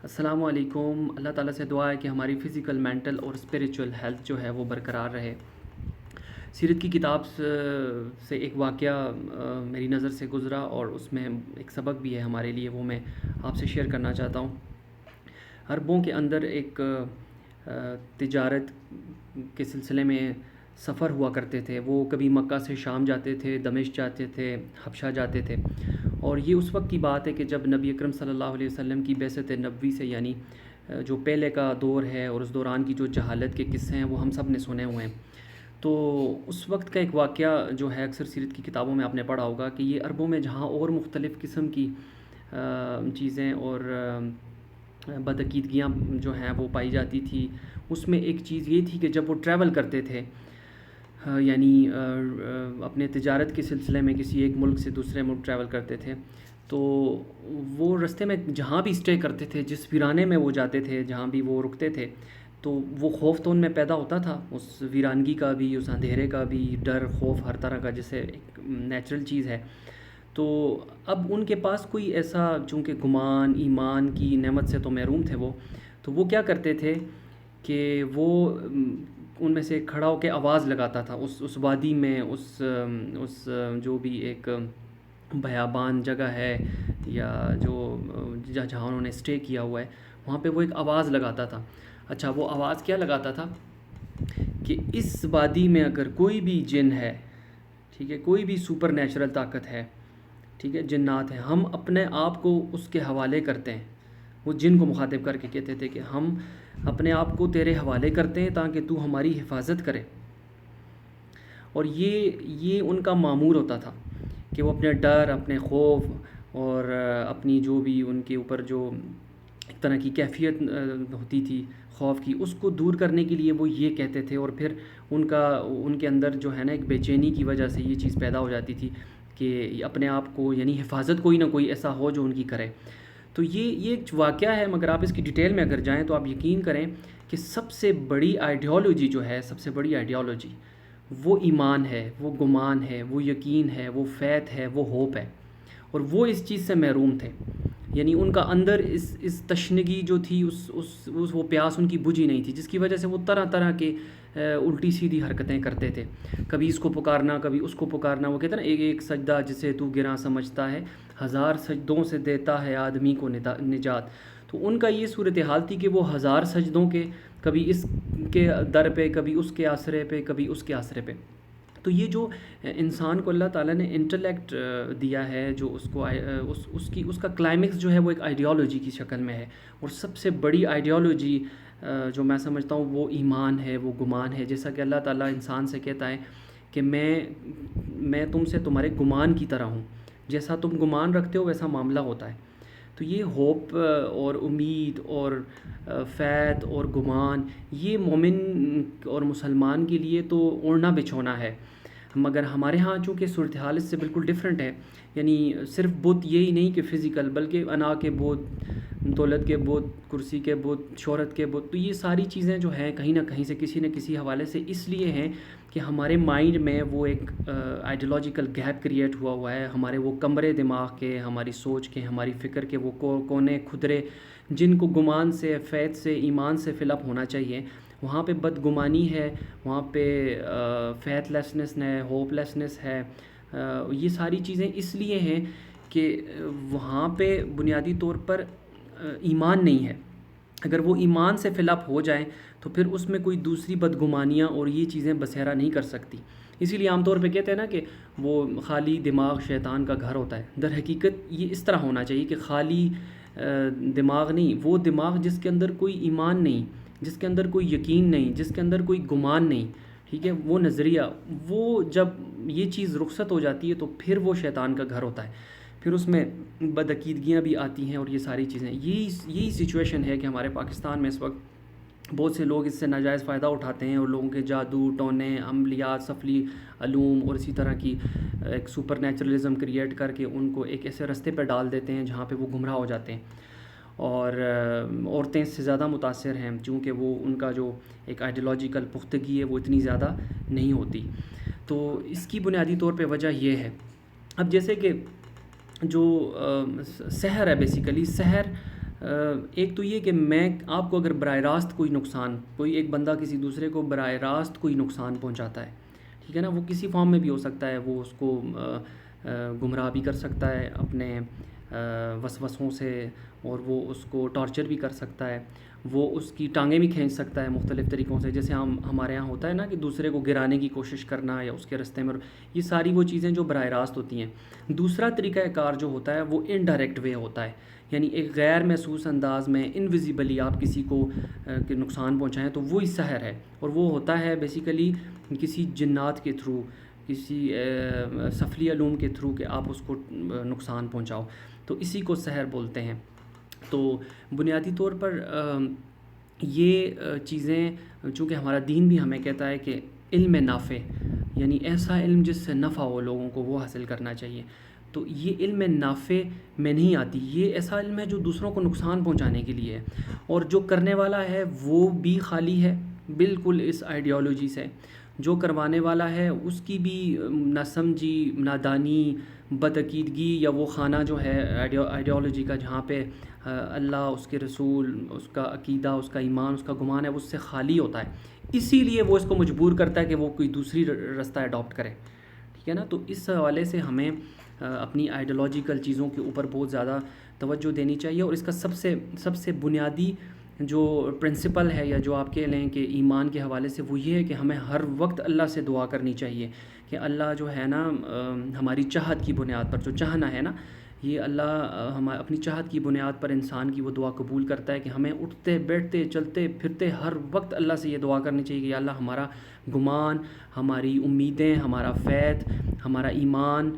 السلام علیکم۔ اللہ تعالیٰ سے دعا ہے کہ ہماری فزیکل، مینٹل اور اسپریچول ہیلتھ جو ہے وہ برقرار رہے۔ سیرت کی کتاب سے ایک واقعہ میری نظر سے گزرا اور اس میں ایک سبق بھی ہے ہمارے لیے، وہ میں آپ سے شیئر کرنا چاہتا ہوں۔ عربوں کے اندر ایک تجارت کے سلسلے میں سفر ہوا کرتے تھے۔ وہ کبھی مکہ سے شام جاتے تھے، دمشق جاتے تھے، حبشہ جاتے تھے، اور یہ اس وقت کی بات ہے کہ جب نبی اکرم صلی اللہ علیہ وسلم کی بعثت نبوی سے، یعنی جو پہلے کا دور ہے اور اس دوران کی جو جہالت کے قصے ہیں وہ ہم سب نے سنے ہوئے ہیں۔ تو اس وقت کا ایک واقعہ جو ہے اکثر سیرت کی کتابوں میں آپ نے پڑھا ہوگا کہ یہ عربوں میں جہاں اور مختلف قسم کی چیزیں اور بدعقیدگیاں جو ہیں وہ پائی جاتی تھی، اس میں ایک چیز یہ تھی کہ جب وہ ٹریول کرتے تھے، یعنی اپنے تجارت کے سلسلے میں کسی ایک ملک سے دوسرے ملک ٹریول کرتے تھے، تو وہ رستے میں جہاں بھی اسٹے کرتے تھے، جس ویرانے میں وہ جاتے تھے، جہاں بھی وہ رکتے تھے، تو وہ خوف تو ان میں پیدا ہوتا تھا، اس ویرانگی کا بھی، اس اندھیرے کا بھی، ڈر، خوف ہر طرح کا، جیسے ایک نیچرل چیز ہے۔ تو اب ان کے پاس کوئی ایسا، چونکہ گمان ایمان کی نعمت سے تو محروم تھے وہ، تو وہ کیا کرتے تھے کہ وہ ان میں سے کھڑا ہو کے آواز لگاتا تھا اس وادی میں، اس جو بھی ایک بیابان جگہ ہے یا جو جہاں انہوں نے اسٹے کیا ہوا ہے، وہاں پہ وہ ایک آواز لگاتا تھا۔ اچھا، وہ آواز کیا لگاتا تھا کہ اس وادی میں اگر کوئی بھی جن ہے، ٹھیک ہے، کوئی بھی سپر نیچرل طاقت ہے، ٹھیک ہے، جنات ہیں، ہم اپنے آپ کو اس کے حوالے کرتے ہیں۔ وہ جن کو مخاطب کر کے کہتے تھے کہ ہم اپنے آپ کو تیرے حوالے کرتے ہیں تاکہ تو ہماری حفاظت کرے۔ اور یہ ان کا معمول ہوتا تھا کہ وہ اپنے ڈر، اپنے خوف اور اپنی جو بھی ان کے اوپر جو ایک طرح کی کیفیت ہوتی تھی خوف کی، اس کو دور کرنے کے لیے وہ یہ کہتے تھے، اور پھر ان کے اندر جو ہے نا ایک بے چینی کی وجہ سے یہ چیز پیدا ہو جاتی تھی کہ اپنے آپ کو، یعنی حفاظت کوئی نہ کوئی ایسا ہو جو ان کی کرے۔ تو یہ ایک واقعہ ہے، مگر آپ اس کی ڈیٹیل میں اگر جائیں تو آپ یقین کریں کہ سب سے بڑی آئیڈیالوجی جو ہے، سب سے بڑی آئیڈیالوجی وہ ایمان ہے، وہ گمان ہے، وہ یقین ہے، وہ فیتھ ہے، وہ ہوپ ہے، اور وہ اس چیز سے محروم تھے۔ یعنی ان کا اندر اس تشنگی جو تھی، وہ پیاس ان کی بجھی نہیں تھی، جس کی وجہ سے وہ طرح طرح کے الٹی سیدھی حرکتیں کرتے تھے، کبھی اس کو پکارنا، کبھی اس کو پکارنا۔ وہ کہتے ہیں نا، ایک ایک سجدہ جسے تو گراں سمجھتا ہے، ہزار سجدوں سے دیتا ہے آدمی کو نجات۔ تو ان کا یہ صورتحال تھی کہ وہ ہزار سجدوں کے، کبھی اس کے در پہ، کبھی اس کے آسرے پہ، کبھی اس کے آسرے پہ۔ تو یہ جو انسان کو اللہ تعالیٰ نے انٹلیکٹ دیا ہے، جو اس کو اس کا کلائمیکس جو ہے وہ ایک آئیڈیالوجی کی شکل میں ہے، اور سب سے بڑی آئیڈیالوجی جو میں سمجھتا ہوں وہ ایمان ہے، وہ گمان ہے۔ جیسا کہ اللہ تعالیٰ انسان سے کہتا ہے کہ میں تم سے تمہارے گمان کی طرح ہوں، جیسا تم گمان رکھتے ہو ویسا معاملہ ہوتا ہے۔ تو یہ ہوپ اور امید اور فیت اور گمان، یہ مومن اور مسلمان کے لیے تو اوڑھنا بچھونا ہے، مگر ہمارے ہاں چونکہ صورتحال اس سے بالکل ڈیفرنٹ ہے۔ یعنی صرف بت یہی نہیں کہ فزیکل، بلکہ انا کے بت، دولت کے بت، کرسی کے بت، شہرت کے بت، تو یہ ساری چیزیں جو ہیں کہیں نہ کہیں سے، کسی نہ کسی حوالے سے اس لیے ہیں کہ ہمارے مائنڈ میں وہ ایک آئیڈیالوجیکل گیپ کریٹ ہوا ہے، ہمارے وہ کمرے دماغ کے، ہماری سوچ کے، ہماری فکر کے وہ کونے کھدرے، جن کو گمان سے، فیت سے، ایمان سے فل اپ ہونا چاہیے، وہاں پہ بدگمانی ہے، وہاں پہ فیتھ لیسنس ہے، ہوپ لیسنس ہے۔ یہ ساری چیزیں اس لیے ہیں کہ وہاں پہ بنیادی طور پر ایمان نہیں ہے۔ اگر وہ ایمان سے فل اپ ہو جائیں تو پھر اس میں کوئی دوسری بدگمانیاں اور یہ چیزیں بسیرا نہیں کر سکتی۔ اسی لیے عام طور پہ کہتے ہیں نا کہ وہ خالی دماغ شیطان کا گھر ہوتا ہے۔ در حقیقت یہ اس طرح ہونا چاہیے کہ خالی دماغ نہیں، وہ دماغ جس کے اندر کوئی ایمان نہیں، جس کے اندر کوئی یقین نہیں، جس کے اندر کوئی گمان نہیں، ٹھیک ہے، وہ نظریہ، وہ جب یہ چیز رخصت ہو جاتی ہے تو پھر وہ شیطان کا گھر ہوتا ہے، پھر اس میں بدعقیدگیاں بھی آتی ہیں اور یہ ساری چیزیں۔ یہی سچویشن ہے کہ ہمارے پاکستان میں اس وقت بہت سے لوگ اس سے ناجائز فائدہ اٹھاتے ہیں، اور لوگوں کے جادو ٹونے، عملیات، سفلی علوم اور اسی طرح کی ایک سپر نیچرلزم کریٹ کر کے ان کو ایک ایسے رستے پہ ڈال دیتے ہیں جہاں پہ وہ گمراہ ہو جاتے ہیں، اور عورتیں اس سے زیادہ متاثر ہیں، چونکہ وہ ان کا جو ایک آئیڈیالوجیکل پختگی ہے وہ اتنی زیادہ نہیں ہوتی۔ تو اس کی بنیادی طور پہ وجہ یہ ہے۔ اب جیسے کہ جو سحر ہے، بیسیکلی سحر ایک تو یہ کہ میں آپ کو اگر براہ راست کوئی ایک بندہ کسی دوسرے کو براہ راست کوئی نقصان پہنچاتا ہے، ٹھیک ہے نا، وہ کسی فارم میں بھی ہو سکتا ہے، وہ اس کو گمراہ بھی کر سکتا ہے اپنے وسوسوں سے، اور وہ اس کو ٹارچر بھی کر سکتا ہے، وہ اس کی ٹانگیں بھی کھینچ سکتا ہے مختلف طریقوں سے، جیسے ہمارے یہاں ہوتا ہے نا کہ دوسرے کو گرانے کی کوشش کرنا یا اس کے راستے میں، یہ ساری وہ چیزیں جو براہ راست ہوتی ہیں۔ دوسرا طریقہ کار جو ہوتا ہے وہ انڈائریکٹ وے ہوتا ہے، یعنی ایک غیر محسوس انداز میں انویزیبلی آپ کسی کو کہ نقصان پہنچائیں، تو وہی سحر ہے، اور وہ ہوتا ہے بیسیکلی کسی جنات کے تھرو، کسی سفلی علوم کے تھرو کہ آپ اس کو نقصان پہنچاؤ، تو اسی کو سحر بولتے ہیں۔ تو بنیادی طور پر یہ چیزیں، چونکہ ہمارا دین بھی ہمیں کہتا ہے کہ علم نافع، یعنی ایسا علم جس سے نفع ہو لوگوں کو، وہ حاصل کرنا چاہیے، تو یہ علم نافع میں نہیں آتی، یہ ایسا علم ہے جو دوسروں کو نقصان پہنچانے کے لیے ہے، اور جو کرنے والا ہے وہ بھی خالی ہے بالکل اس آئیڈیالوجی سے، جو کروانے والا ہے اس کی بھی نہ سمجھی، نادانی، بدعقیدگی، یا وہ خانہ جو ہے آئیڈیالوجی کا جہاں پہ اللہ، اس کے رسول، اس کا عقیدہ، اس کا ایمان، اس کا گمان ہے، وہ اس سے خالی ہوتا ہے، اسی لیے وہ اس کو مجبور کرتا ہے کہ وہ کوئی دوسری راستہ اڈاپٹ کرے، ٹھیک ہے نا۔ تو اس حوالے سے ہمیں اپنی آئیڈیالوجیکل چیزوں کے اوپر بہت زیادہ توجہ دینی چاہیے، اور اس کا سب سے بنیادی جو پرنسپل ہے، یا جو آپ کہہ لیں کہ ایمان کے حوالے سے، وہ یہ ہے کہ ہمیں ہر وقت اللہ سے دعا کرنی چاہیے کہ اللہ جو ہے نا ہماری چاہت کی بنیاد پر، جو چاہنا ہے نا، یہ اللہ ہم اپنی چاہت کی بنیاد پر انسان کی وہ دعا قبول کرتا ہے کہ ہمیں اٹھتے بیٹھتے چلتے پھرتے ہر وقت اللہ سے یہ دعا کرنی چاہیے کہ یا اللہ ہمارا گمان، ہماری امیدیں، ہمارا فیض، ہمارا ایمان،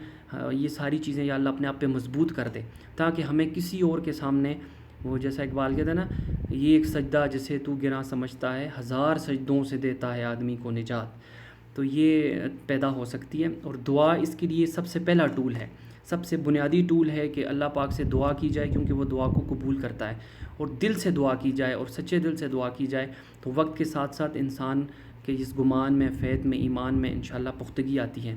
یہ ساری چیزیں یا اللہ اپنے آپ پہ مضبوط کر دے، تاکہ ہمیں کسی اور کے سامنے، وہ جیسا اقبال کہتا ہے نا، یہ ایک سجدہ جسے تو گراں سمجھتا ہے، ہزار سجدوں سے دیتا ہے آدمی کو نجات، تو یہ پیدا ہو سکتی ہے، اور دعا اس کے لیے سب سے پہلا ٹول ہے، سب سے بنیادی ٹول ہے کہ اللہ پاک سے دعا کی جائے، کیونکہ وہ دعا کو قبول کرتا ہے، اور دل سے دعا کی جائے، اور سچے دل سے دعا کی جائے، تو وقت کے ساتھ ساتھ انسان کے اس گمان میں، فیض میں، ایمان میں انشاءاللہ پختگی آتی ہے۔